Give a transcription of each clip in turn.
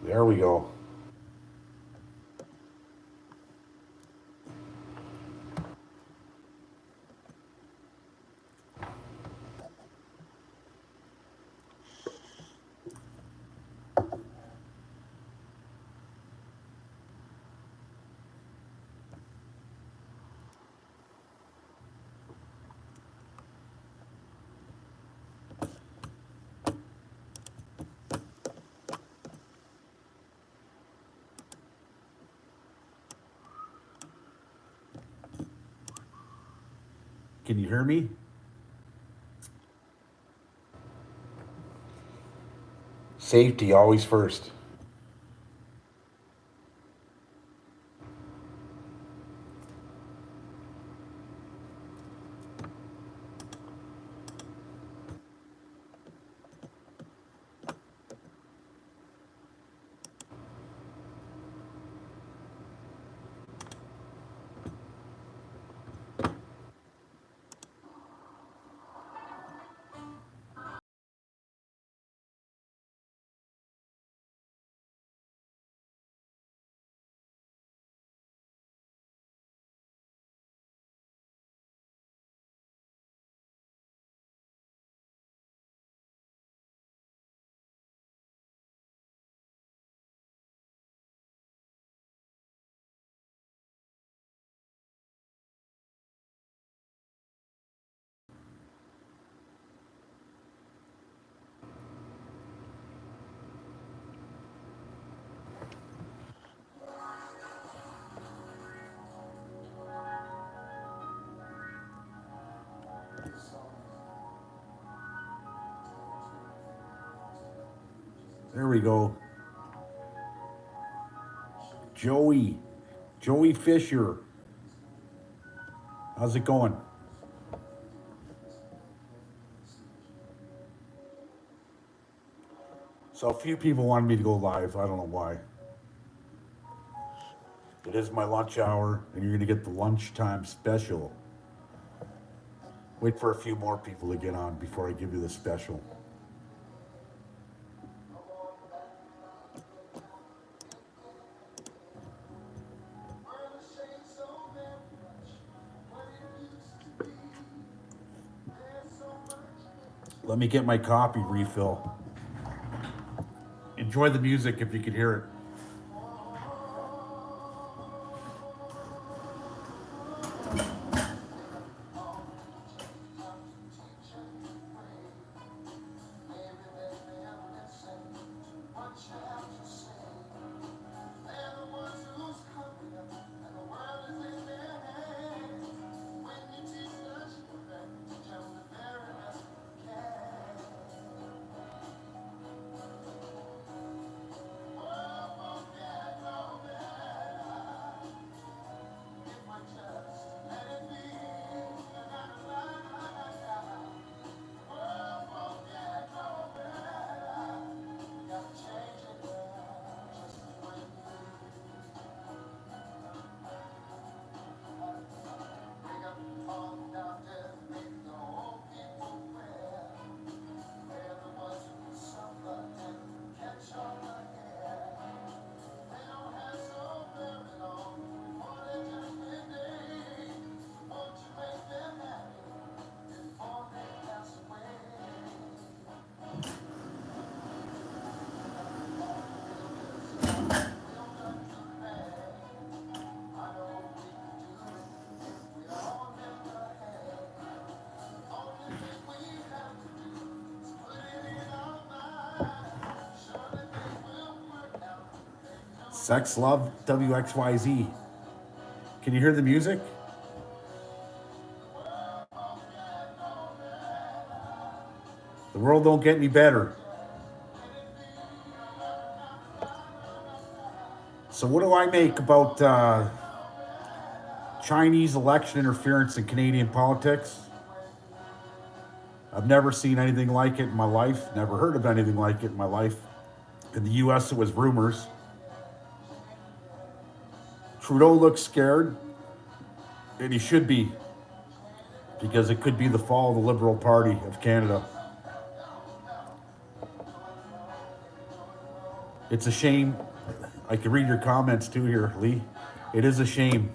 There we go. Can you hear me? Safety always first. There we go. Joey. Joey Fisher. How's it going? So a few people wanted me to go live. I don't know why. It is my lunch hour, and you're going to get the lunchtime special. Wait for a few more people to get on before I give you the special. Let me get my coffee refill. Enjoy the music if you could hear it. Sex Love WXYZ. Can you hear the music? The world don't get any better. So what do I make about Chinese election interference in Canadian politics? I've never seen anything like it in my life. Never heard of anything like it in my life. In the U.S., it was rumors. Trudeau looks scared, and he should be, because it could be the fall of the Liberal Party of Canada. It's a shame. I can read your comments too here, Lee. It is a shame.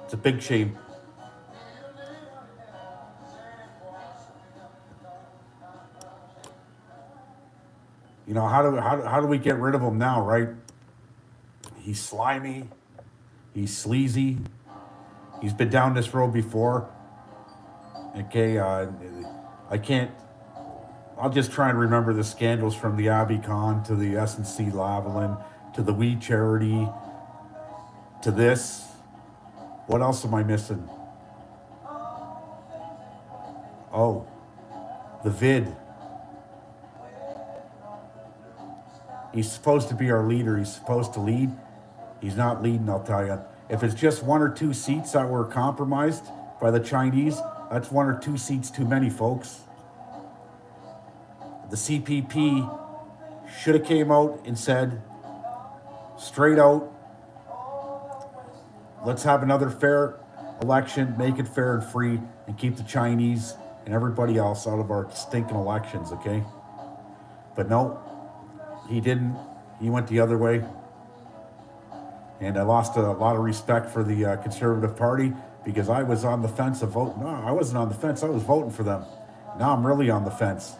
It's a big shame. You know, how do we get rid of him now, right? He's slimy. He's sleazy. He's been down this road before. Okay, I can't. I'll just try and remember the scandals from the Abbey Con to the S&C Lavalin to the We Charity to this. What else am I missing? Oh, the vid. He's supposed to be our leader. He's supposed to lead. He's not leading, I'll tell you. If it's just 1 or 2 seats that were compromised by the Chinese, that's 1 or 2 seats too many, folks. The CPP should have came out and said, straight out, let's have another fair election, make it fair and free, and keep the Chinese and everybody else out of our stinking elections, okay? But no, he didn't. He went the other way. And I lost a lot of respect for the Conservative Party because I was on the fence of voting. No, I wasn't on the fence. I was voting for them. Now I'm really on the fence.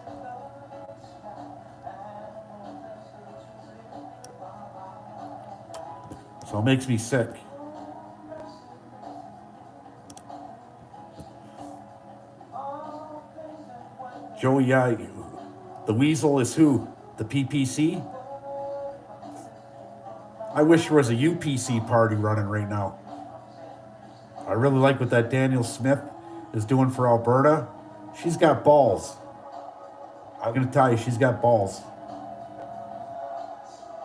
So it makes me sick. Joey, the weasel is who? The PPC? I wish there was a UPC party running right now. I really like what that Danielle Smith is doing for Alberta. She's got balls. I'm going to tell you, she's got balls.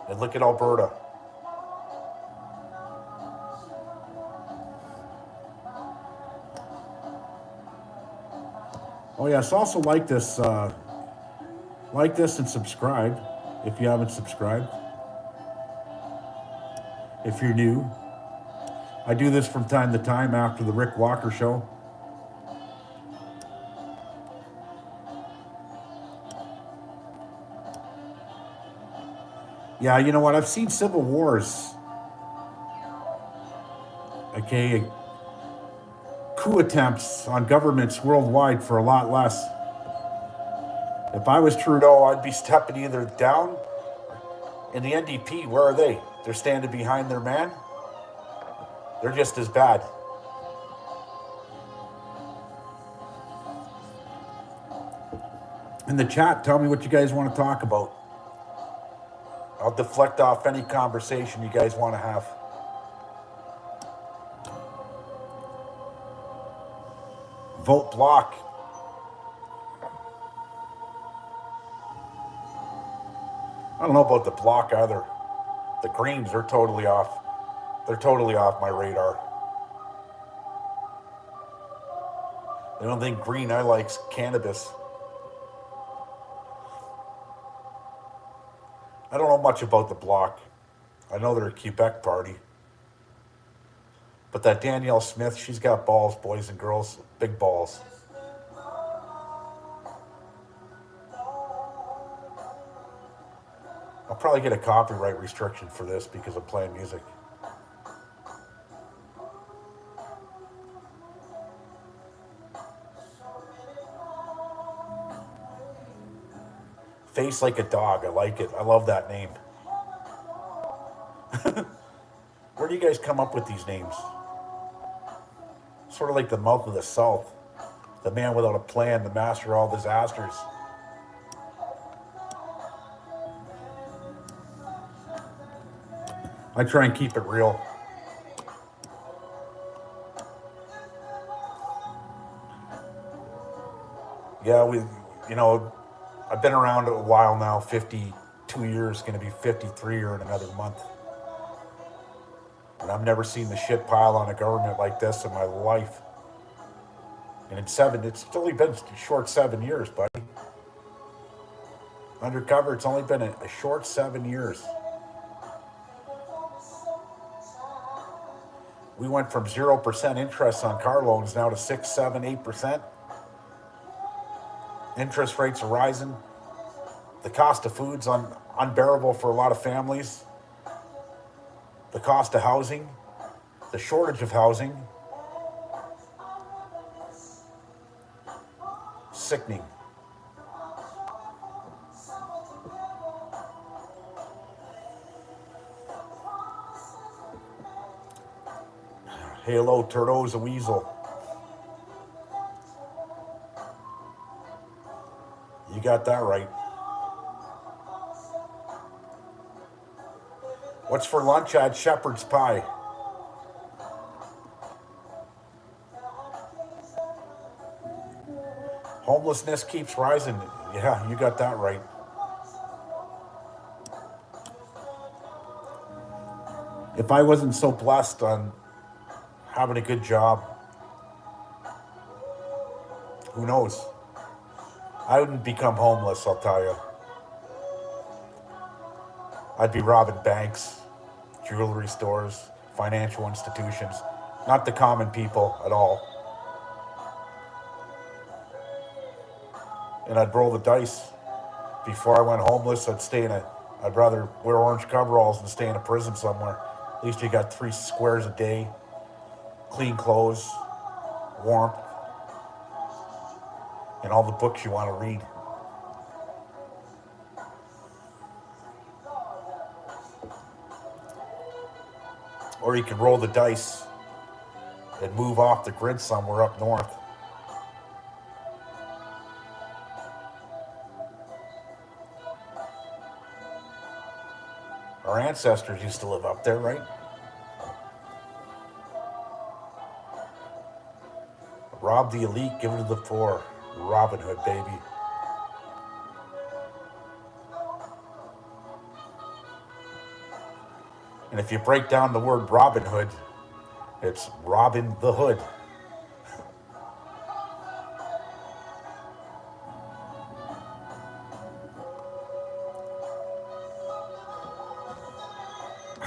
And look at Alberta. Oh yes, also like this and subscribe if you haven't subscribed. If you're new, I do this from time to time after the Rick Walker show. Yeah, you know what? I've seen civil wars. Okay, coup attempts on governments worldwide for a lot less. If I was Trudeau, I'd be stepping either down. In the NDP, where are they? They're standing behind their man. They're just as bad. In the chat, tell me what you guys want to talk about. I'll deflect off any conversation you guys want to have. Vote block. I don't know about the block either. The Greens are totally off. They're totally off my radar. The only thing green I like is cannabis. I don't know much about the bloc. I know they're a Quebec party. But that Danielle Smith, she's got balls, boys and girls. Big balls. I'll probably get a copyright restriction for this because I'm playing music. Face like a dog. I like it. I love that name. Where do you guys come up with these names? Sort of like the mouth of the South. The man without a plan, the master of all disasters. I try and keep it real. Yeah, I've been around a while now, 52 years, going to be 53 here in another month. And I've never seen the shit pile on a government like this in my life. And it's only been a short 7 years, buddy. Undercover, it's only been a short 7 years. We went from 0% interest on car loans now to 6, 7, 8%. Interest rates are rising. The cost of food's unbearable for a lot of families. The cost of housing, the shortage of housing, sickening. Halo, Turdo's a weasel. You got that right. What's for lunch? I had shepherd's pie. Homelessness keeps rising. Yeah, you got that right. If I wasn't so blessed on having a good job, who knows? I wouldn't become homeless, I'll tell you. I'd be robbing banks, jewelry stores, financial institutions, not the common people at all. And I'd roll the dice. Before I went homeless, I'd rather wear orange coveralls than stay in a prison somewhere. At least you got 3 squares a day, clean clothes, warmth, and all the books you want to read. Or you could roll the dice and move off the grid somewhere up north. Our ancestors used to live up there, right? Rob the elite, give it to the poor. Robin Hood, baby. And if you break down the word Robin Hood, it's Robin the Hood.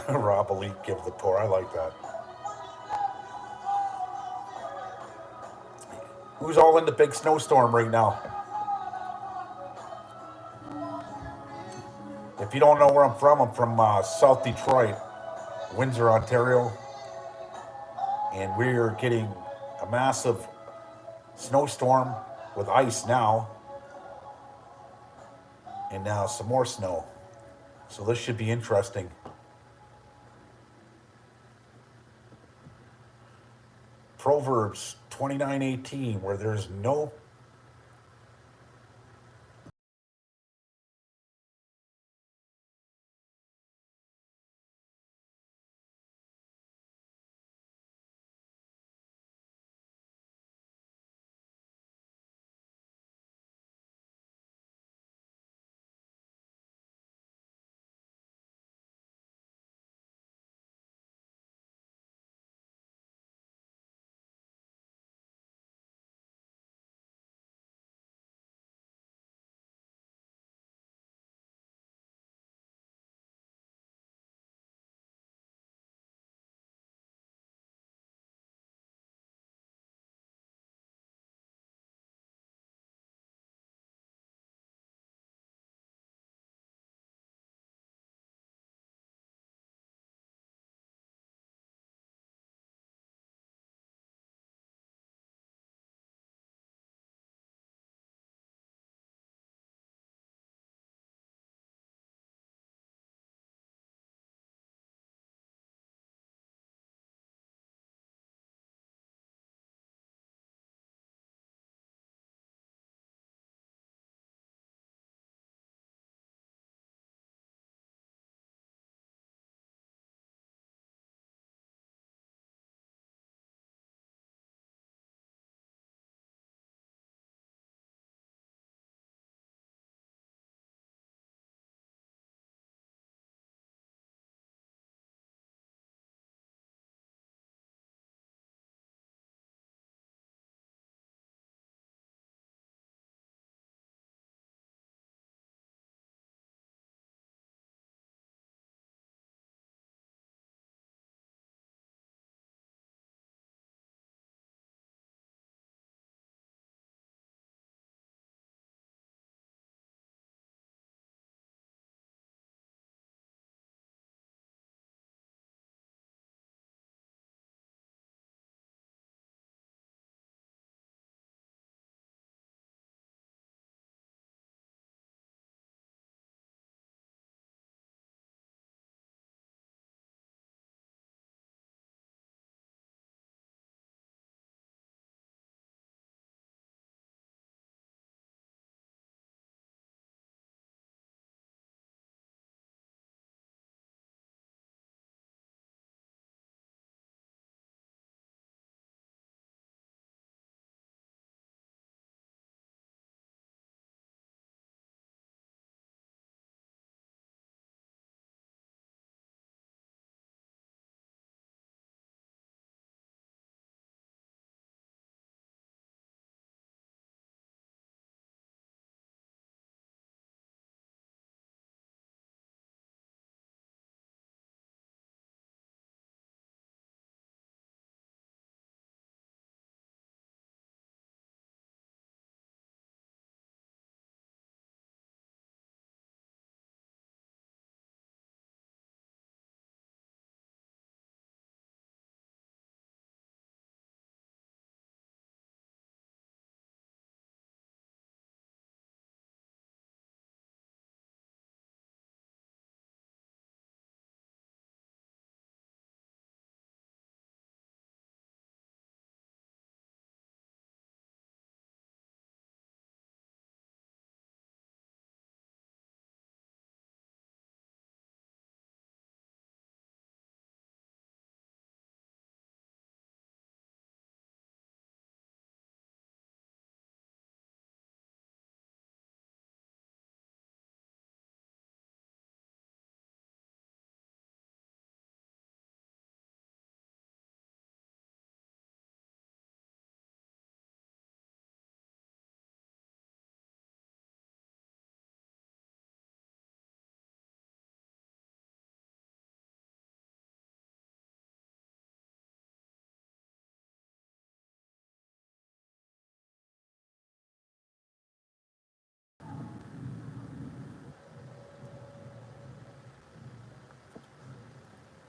Rob elite, give the poor. I like that. Who's all in the big snowstorm right now? If you don't know where I'm from South Detroit, Windsor, Ontario, and we're getting a massive snowstorm with ice now, and now some more snow. So this should be interesting. Proverbs 29:18, where there's no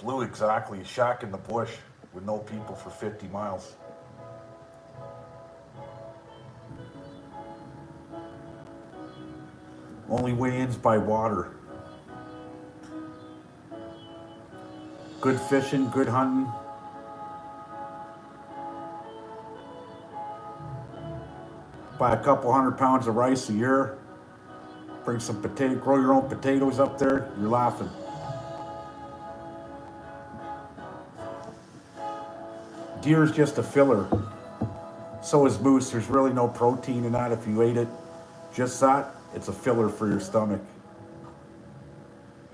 Blue, exactly. Shack in the bush with no people for 50 miles. Only way in's by water. Good fishing, good hunting. Buy a couple 100 pounds of rice a year. Bring some potato, grow your own potatoes up there. You're laughing. Deer's just a filler. So is moose. There's really no protein in that. If you ate it just that, it's a filler for your stomach.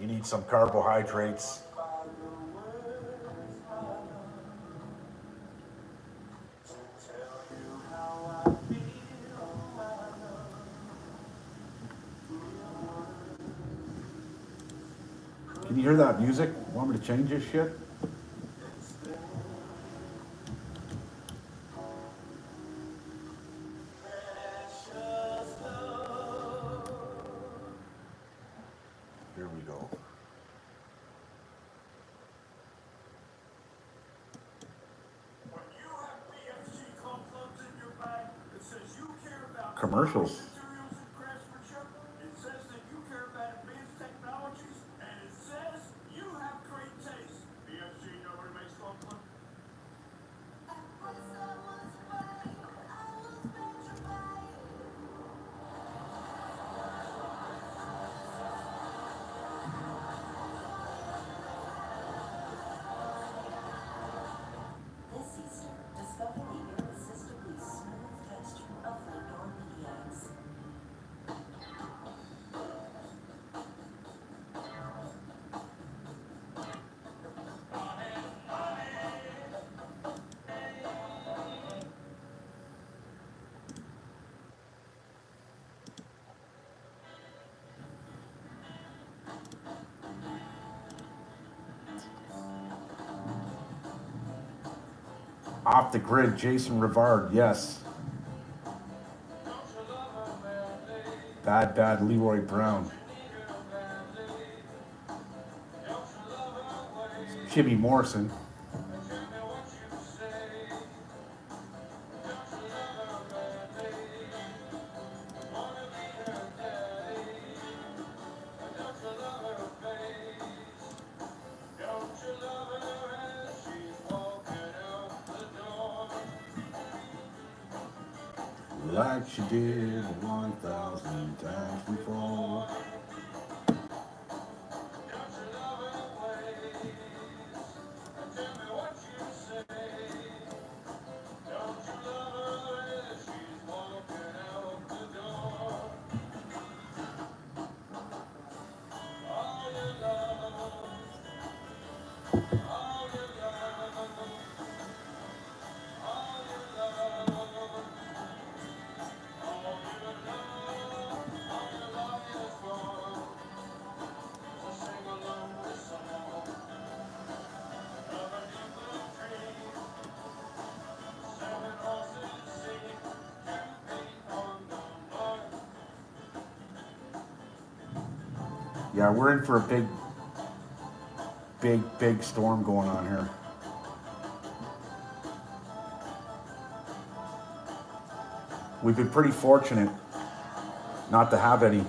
You need some carbohydrates. Can you hear that music? Want me to change this shit? Here we go. Commercials. Off the grid, Jason Rivard, yes. Bad Leroy Brown. Jimmy Morrison. Like she did 1,000 times before. Yeah, we're in for a big storm going on here. We've been pretty fortunate not to have any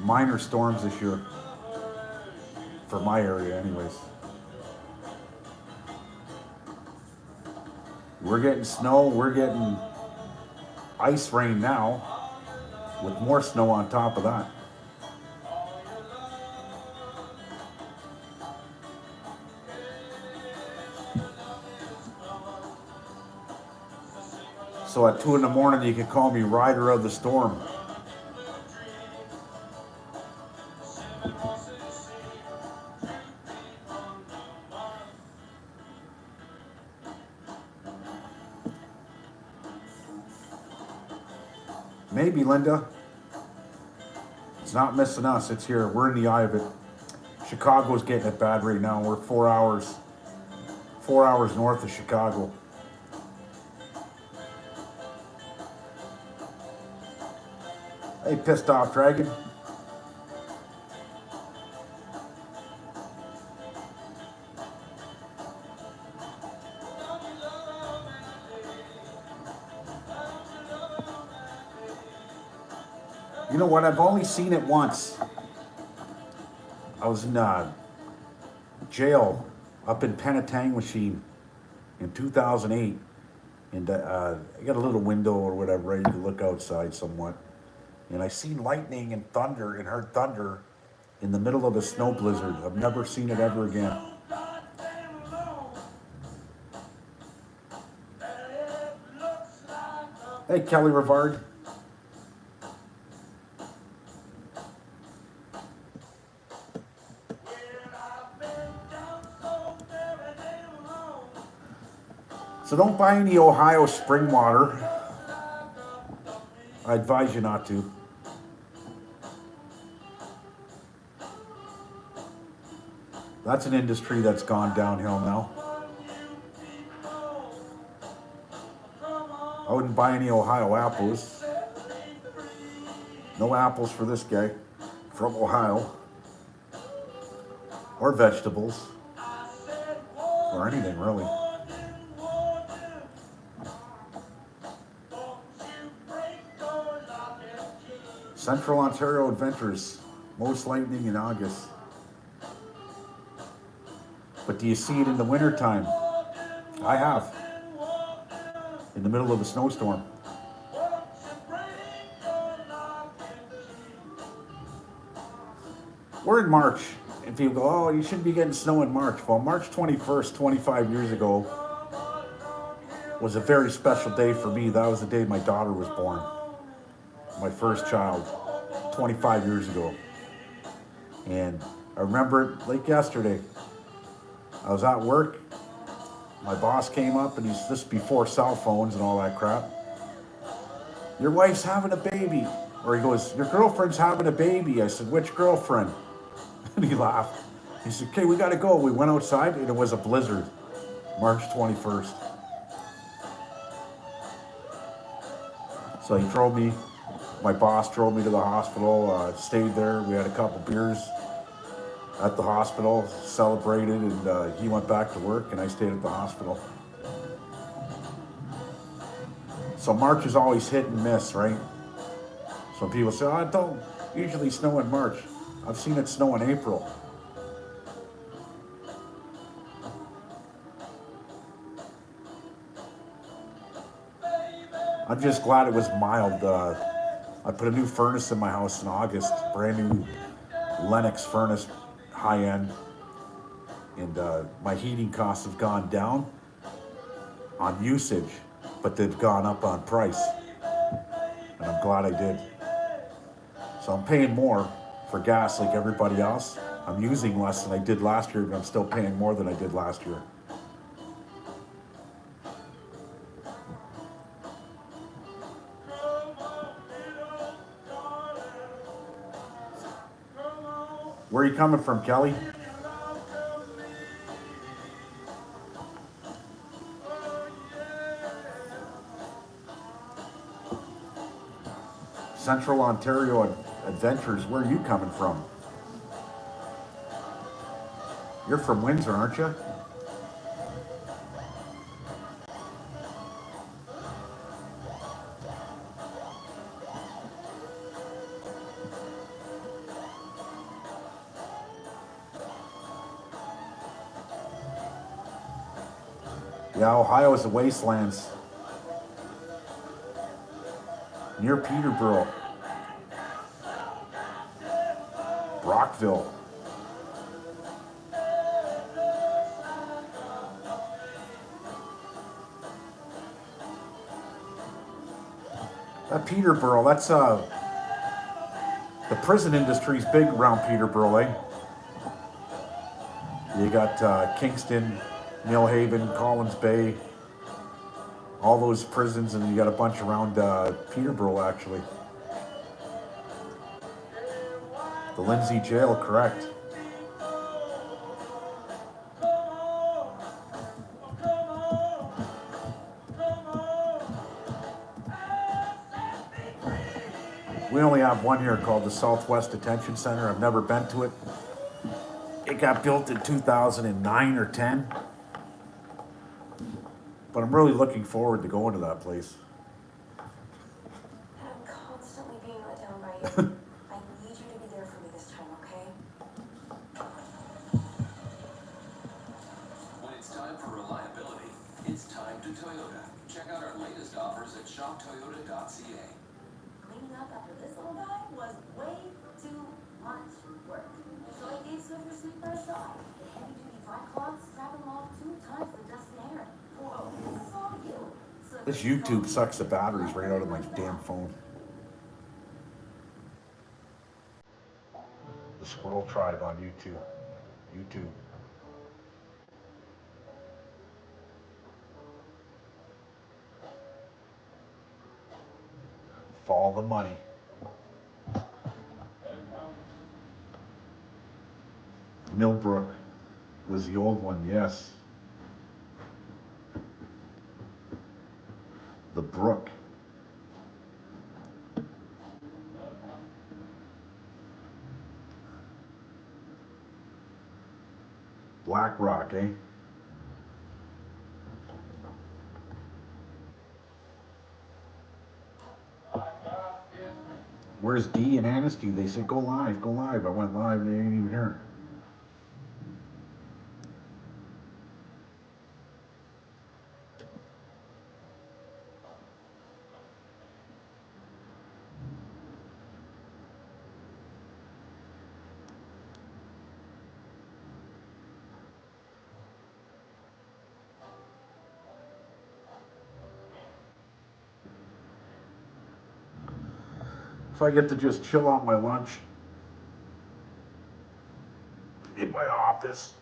minor storms this year. For my area, anyways. We're getting snow, we're getting ice rain now, with more snow on top of that. So at 2 in the morning, you can call me Rider of the Storm. Maybe, Linda. It's not missing us. It's here. We're in the eye of it. Chicago's getting it bad right now. We're 4 hours north of Chicago. Hey, pissed off dragon. You know what? I've only seen it once. I was in jail up in Penetanguishene in 2008. And I got a little window or whatever, ready to look outside somewhat. And I seen lightning and thunder and heard thunder in the middle of a snow blizzard. I've never seen it ever again. Hey, Kelly Rivard. So don't buy any Ohio spring water. I advise you not to. That's an industry that's gone downhill now. I wouldn't buy any Ohio apples. No apples for this guy from Ohio. Or vegetables. Or anything, really. Central Ontario Adventures. Most lightning in August. But do you see it in the wintertime? I have. In the middle of a snowstorm. We're in March. And people go, oh, you shouldn't be getting snow in March. Well, March 21st, 25 years ago, was a very special day for me. That was the day my daughter was born. My first child, 25 years ago. And I remember it like yesterday. I was at work. My boss came up, and he's just before cell phones and all that crap. Your wife's having a baby. Or he goes, your girlfriend's having a baby. I said, which girlfriend? And he laughed. He said, okay, we got to go. We went outside, and it was a blizzard. March 21st. So he drove me. My boss drove me to the hospital. Stayed there. We had a couple beers at the hospital, celebrated, and he went back to work, and I stayed at the hospital. So March is always hit and miss, right? So people say, oh, it don't usually snow in March. I've seen it snow in April. I'm just glad it was mild. I put a new furnace in my house in August, brand new Lennox furnace, high end, and my heating costs have gone down on usage, but they've gone up on price, and I'm glad I did. So I'm paying more for gas like everybody else. I'm using less than I did last year, but I'm still paying more than I did last year. Where are you coming from, Kelly? Central Ontario Adventures, where are you coming from? You're from Windsor, aren't you? Yeah, Ohio is the wastelands. Near Peterborough. Brockville. That Peterborough, that's the prison industry's big around Peterborough, eh? You got Kingston, Millhaven, Collins Bay, all those prisons, and you got a bunch around Peterborough, actually. The Lindsay Jail, correct. We only have one here called the Southwest Detention Center. I've never been to it. It got built in 2009 or 10. But I'm really looking forward to going to that place. I'm constantly being let down by I need you to be there for me this time, okay? When it's time for reliability, it's time to Toyota. Check out our latest offers at shoptoyota.ca. Cleaning up after this little guy was way too much work. So I gave Silver Sweeper a shot. The heavy-duty dry cloths scrap him off 2 times the dust and air. Whoa, this is all you. This YouTube sucks the batteries right out of my damn phone. The Squirrel Tribe on YouTube. YouTube. Follow the money. Millbrook was the old one, yes. The Brook. Black Rock, eh? Where's D and Anasty? They said, go live, go live. I went live and they ain't even here. If I get to just chill on my lunch in my office.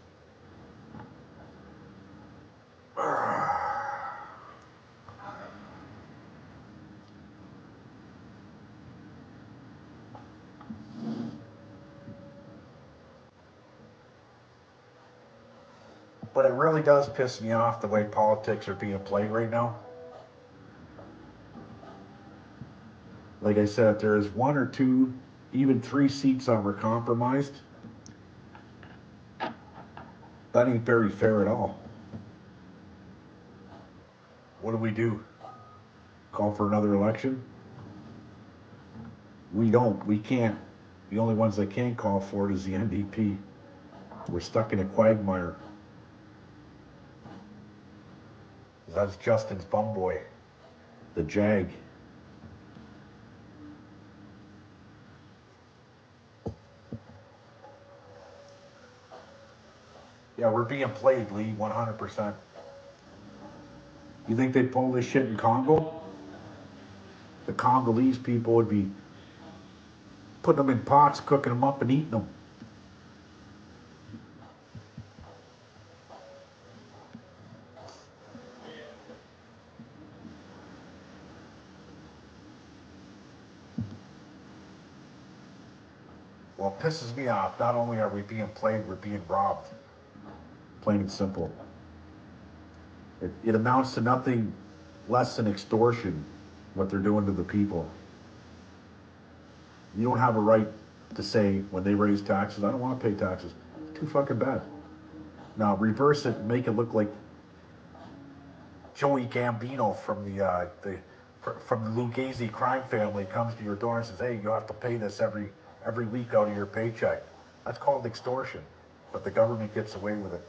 But it really does piss me off the way politics are being played right now. Like I said, there is 1 or 2, even 3 seats that were compromised. That ain't very fair at all. What do? Call for another election? We don't. We can't. The only ones that can call for it is the NDP. We're stuck in a quagmire. That's Justin's bum boy, the Jag. Yeah, we're being played, Lee, 100%. You think they'd pull this shit in Congo? The Congolese people would be putting them in pots, cooking them up, and eating them. Well, it pisses me off. Not only are we being played, we're being robbed. Plain and simple. It amounts to nothing less than extortion, what they're doing to the people. You don't have a right to say when they raise taxes, I don't want to pay taxes. It's too fucking bad. Now reverse it and make it look like Joey Gambino from the Lucchese crime family comes to your door and says, "Hey, you have to pay this every week out of your paycheck." That's called extortion, but the government gets away with it.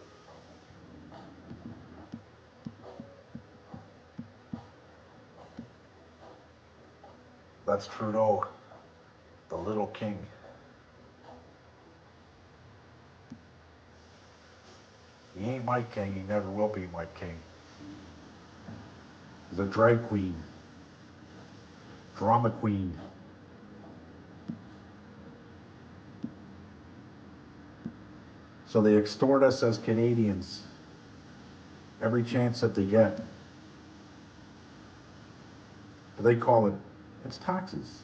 That's Trudeau, the little king. He ain't my king. He never will be my king. He's a drag queen, drama queen. So they extort us as Canadians every chance that they get. They call it, it's taxes.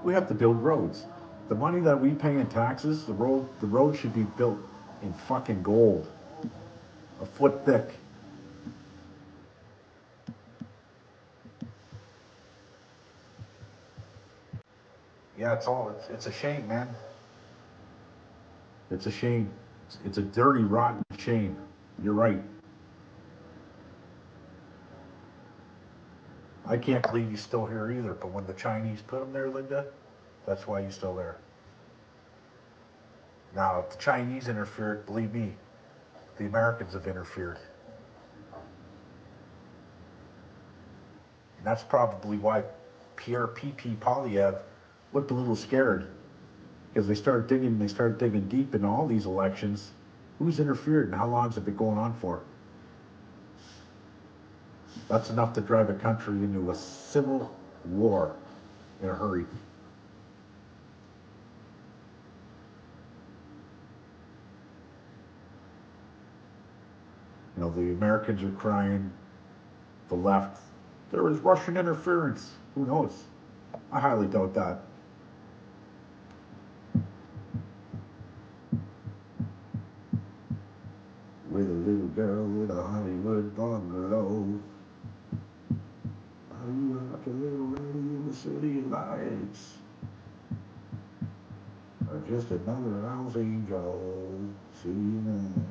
We have to build roads. The money that we pay in taxes, the road should be built in fucking gold, a foot thick. Yeah, it's a shame, man. It's a shame. It's a dirty, rotten shame. You're right. I can't believe he's still here either. But when the Chinese put him there, Linda, That's why he's still there. Now, if the Chinese interfered, believe me, the Americans have interfered. And that's probably why Pierre P.P. Polyev looked a little scared. Because they started digging deep into all these elections. Who's interfered and how long has it been going on for? That's enough to drive a country into a civil war in a hurry. You know, the Americans are crying, the left, there was Russian interference. Who knows? I highly doubt that. With a little girl with a Hollywood bungalow. I grew up a little lady in the city lights. Just another house angel. See you then.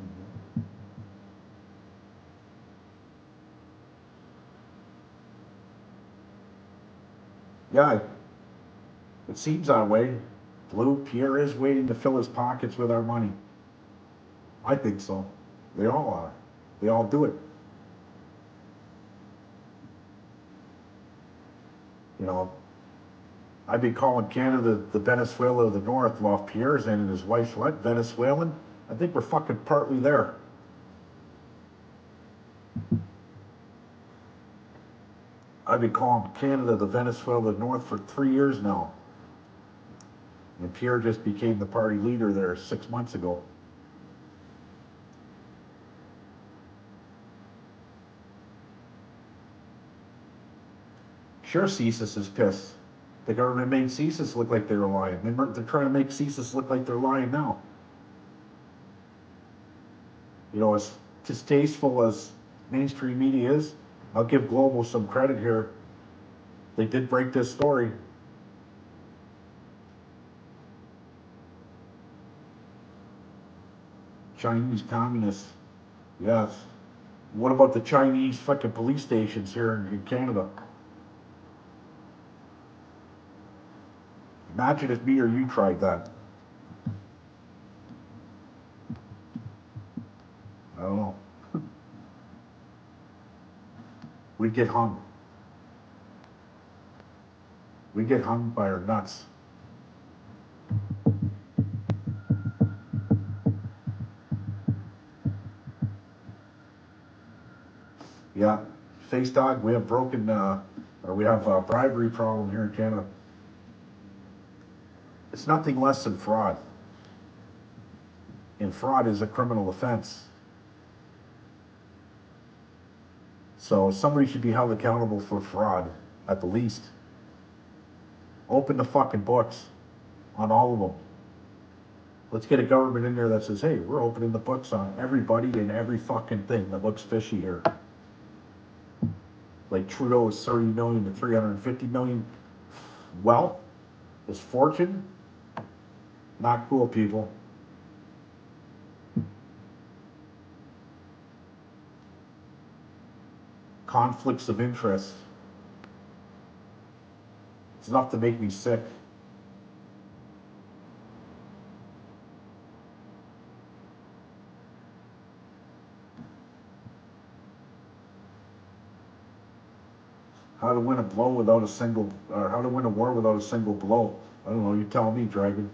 Yeah, it seems that way. Blue Pierre is waiting to fill his pockets with our money. I think so. They all are. They all do it. You know, I'd be calling Canada the Venezuela of the North while Pierre's in and his wife's what? Venezuelan? I think we're fucking partly there. I've been calling Canada the Venezuela of the North for 3 years now. And Pierre just became the party leader there 6 months ago. Sure, CSIS is pissed. The government made CSIS look like they were lying. They're trying to make CSIS look like they're lying now. You know, as distasteful as mainstream media is, I'll give Global some credit here. They did break this story. Chinese communists. Yes. What about the Chinese fucking police stations here in Canada? Imagine if me or you tried that. I don't know. We'd get hung. We'd get hung by our nuts. Yeah. Face dog, we have we have a bribery problem here in Canada. It's nothing less than fraud. And fraud is a criminal offense. So somebody should be held accountable for fraud, at the least. Open the fucking books on all of them. Let's get a government in there that says, hey, we're opening the books on everybody and every fucking thing that looks fishy here. Like Trudeau's 30 million to 350 million wealth, his fortune. Not cool, people. Conflicts of interest. It's enough to make me sick. How to win a blow without a single, or how to win a war without a single blow. I don't know, you tell me, Dragon.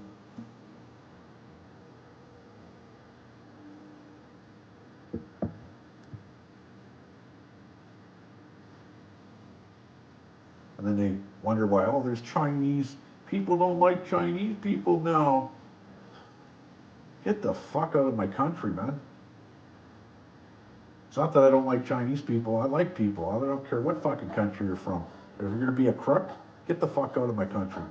And then they wonder why, oh, there's Chinese, people don't like Chinese people now. Get the fuck out of my country, man. It's not that I don't like Chinese people, I like people. I don't care what fucking country you're from. If you're gonna be a crook, get the fuck out of my country.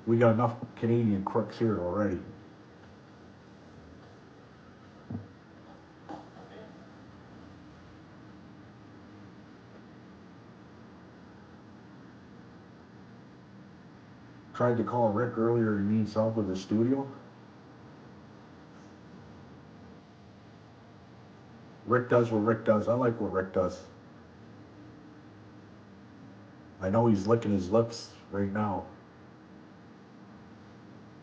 We got enough Canadian crooks here already. Tried to call Rick earlier, he needs help with his studio. Rick does what Rick does. I like what Rick does. I know he's licking his lips right now.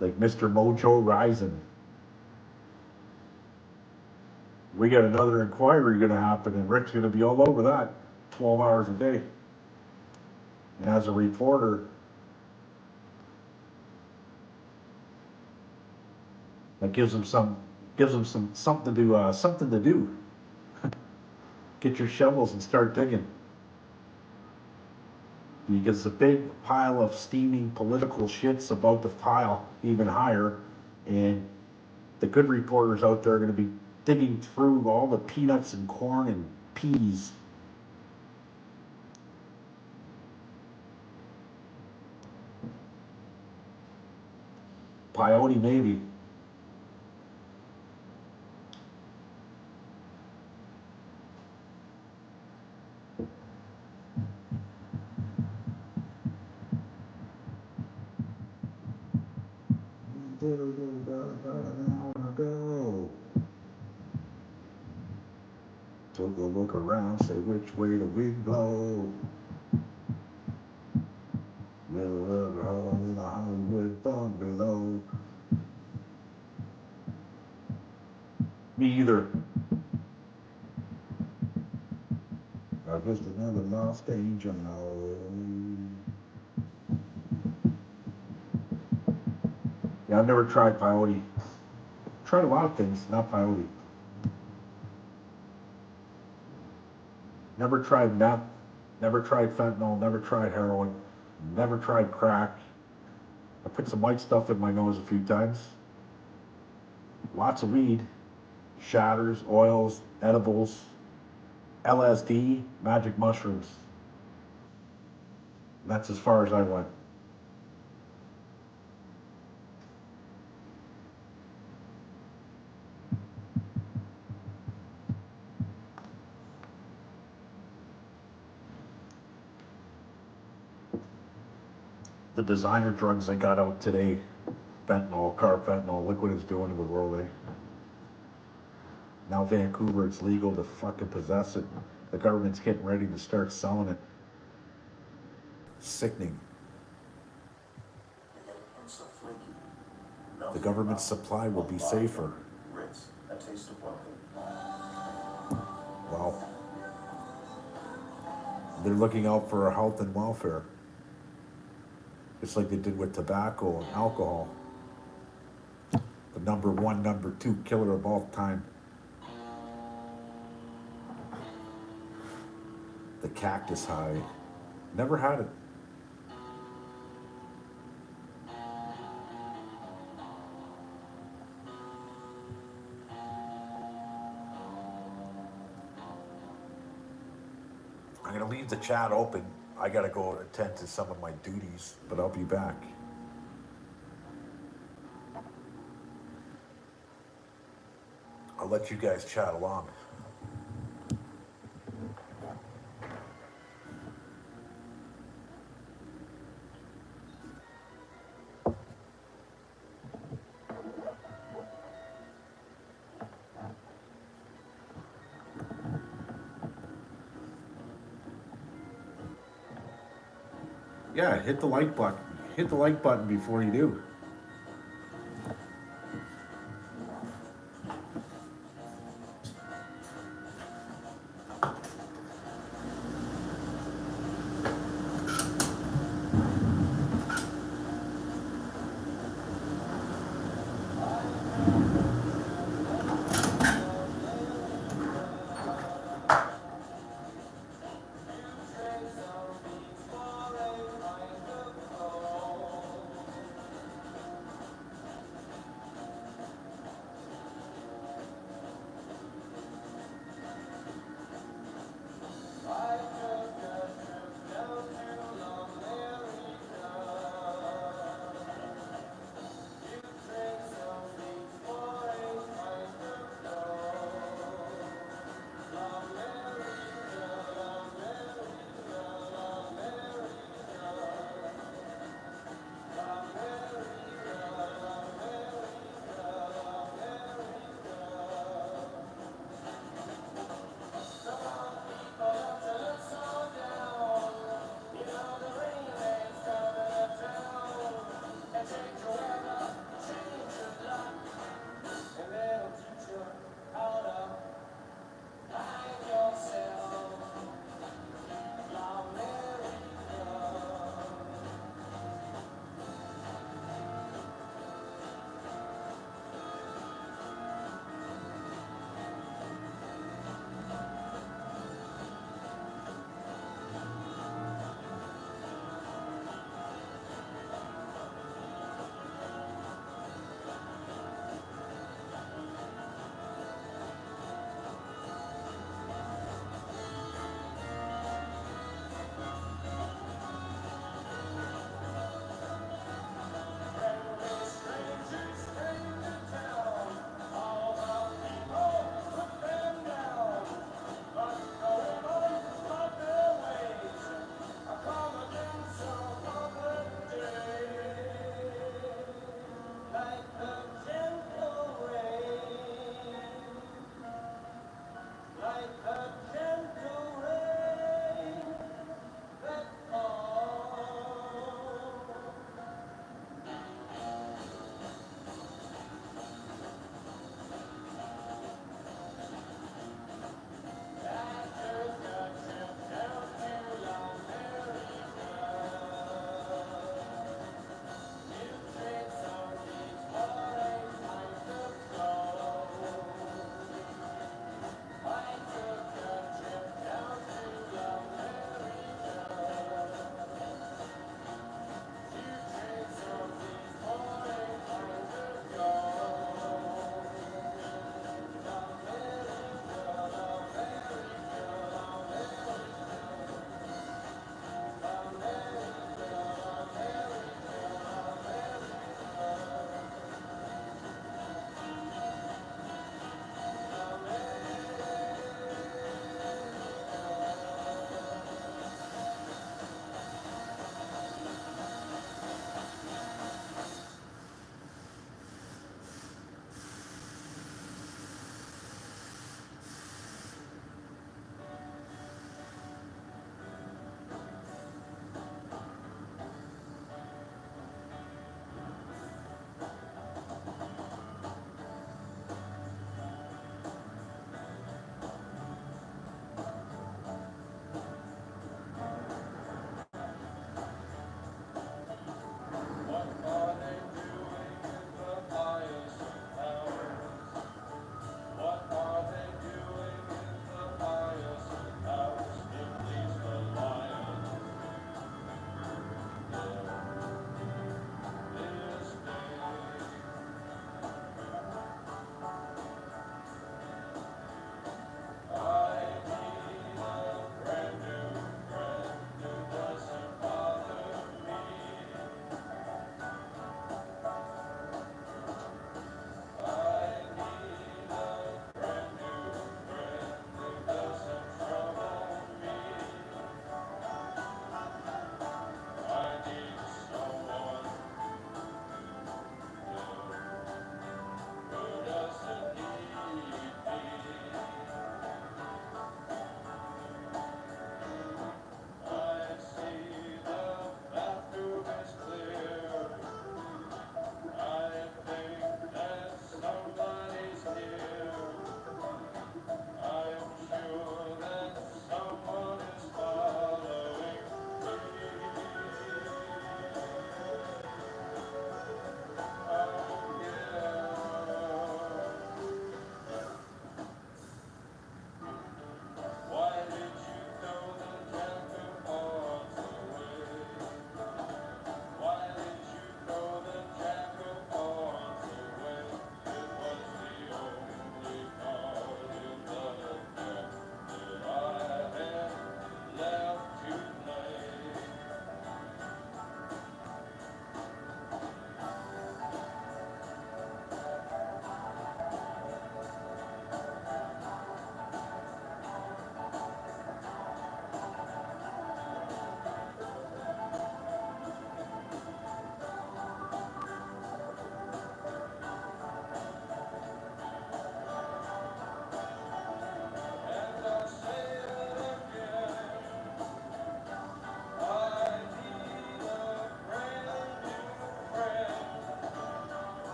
Like Mr. Mojo Rising. We got another inquiry gonna happen, and Rick's gonna be all over that 12 hours a day. And as a reporter, that gives him something to do. Get your shovels and start digging. Because the big pile of steaming political shit's about to pile even higher, and the good reporters out there are going to be digging through all the peanuts and corn and peas. Peyote maybe. Took a look around, say which way the wind blow. Middle of the hall in the Hollywood bungalow. Me either. I just another lost angel. Yeah, I've never tried peyote. Tried a lot of things, not peyote. Never tried meth. Never tried fentanyl. Never tried heroin. Never tried crack. I put some white stuff in my nose a few times. Lots of weed. Shatters, oils, edibles, LSD, magic mushrooms. That's as far as I went. The designer drugs they got out today, fentanyl, carfentanil, look what it's doing to the world, eh? Now Vancouver, it's legal to fucking possess it. The government's getting ready to start selling it. Sickening. The government supply will be safer. Well, they're looking out for our health and welfare. Just like they did with tobacco and alcohol. The number one, number two killer of all time. The cactus high. Never had it. I'm going to leave the chat open. I got to go attend to some of my duties, but I'll be back. I'll let you guys chat along. Yeah, hit the like button. Hit the like button before you do.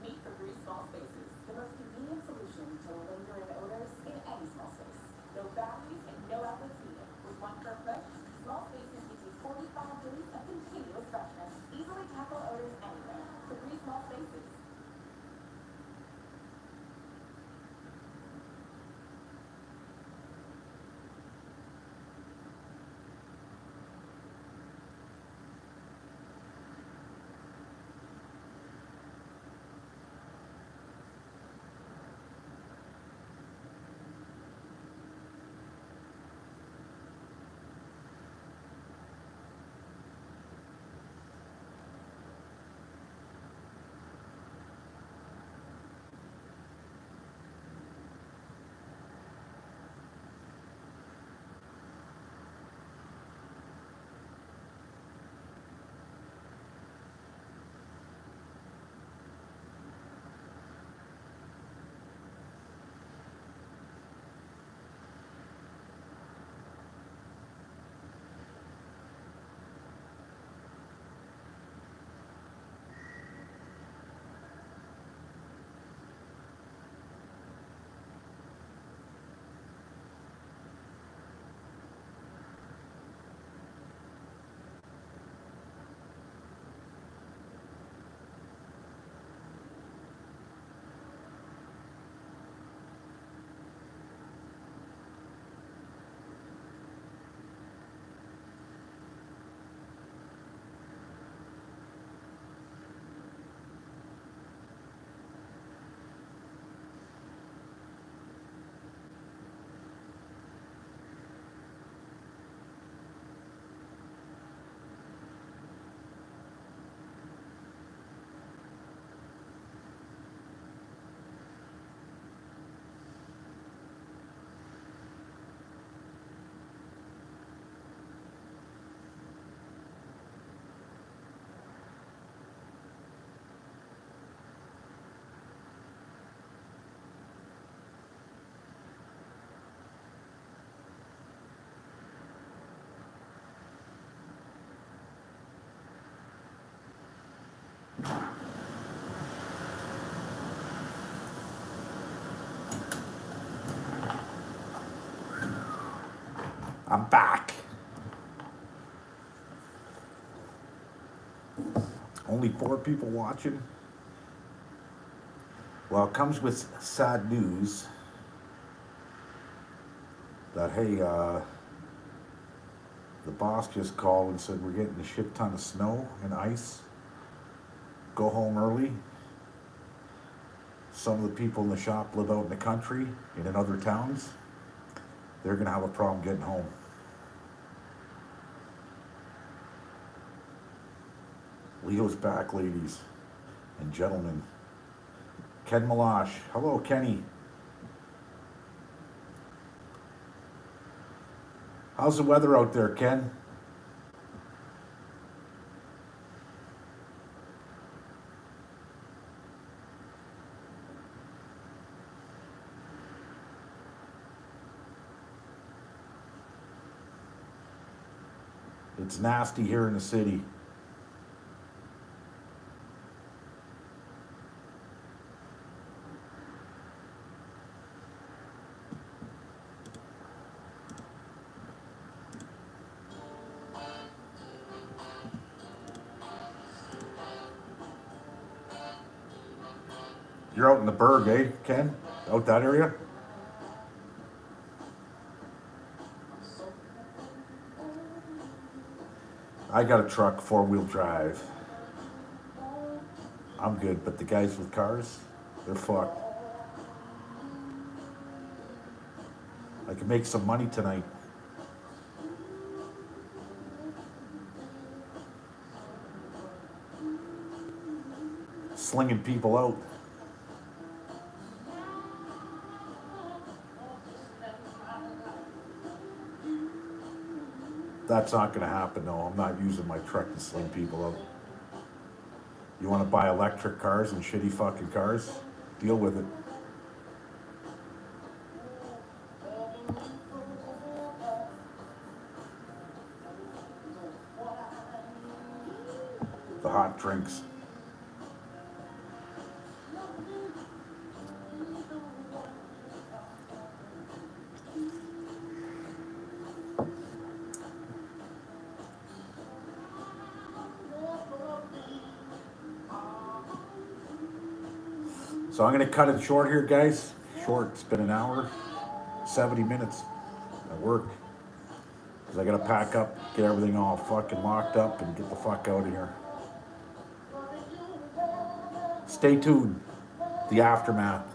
Meet for three small spaces, the most convenient solution to lingering odors in any small space. No batteries and no outlets needed. With one curve push, small spaces gives you 45 days of continuous freshness. Easily tackle odors anywhere. For three small spaces. I'm back. Only 4 people watching. Well, it comes with sad news that, hey, the boss just called and said we're getting a shit ton of snow and ice. Go home early. Some of the people in the shop live out in the country and in other towns. They're going to have a problem getting home. Leo's back, ladies and gentlemen. Ken Malash. Hello, Kenny. How's the weather out there, Ken? It's nasty here in the city. You're out in the Berg, eh, Ken? Out that area? I got a truck, 4-wheel drive. I'm good, but the guys with cars, they're fucked. I can make some money tonight. Slinging people out. That's not going to happen, though. I'm not using my truck to sling people out. You want to buy electric cars and shitty fucking cars? Deal with it. The hot drinks. So I'm going to cut it short here, guys. Short. It's been an hour, 70 minutes at work. Because I got to pack up, get everything all fucking locked up, and get the fuck out of here. Stay tuned. The aftermath.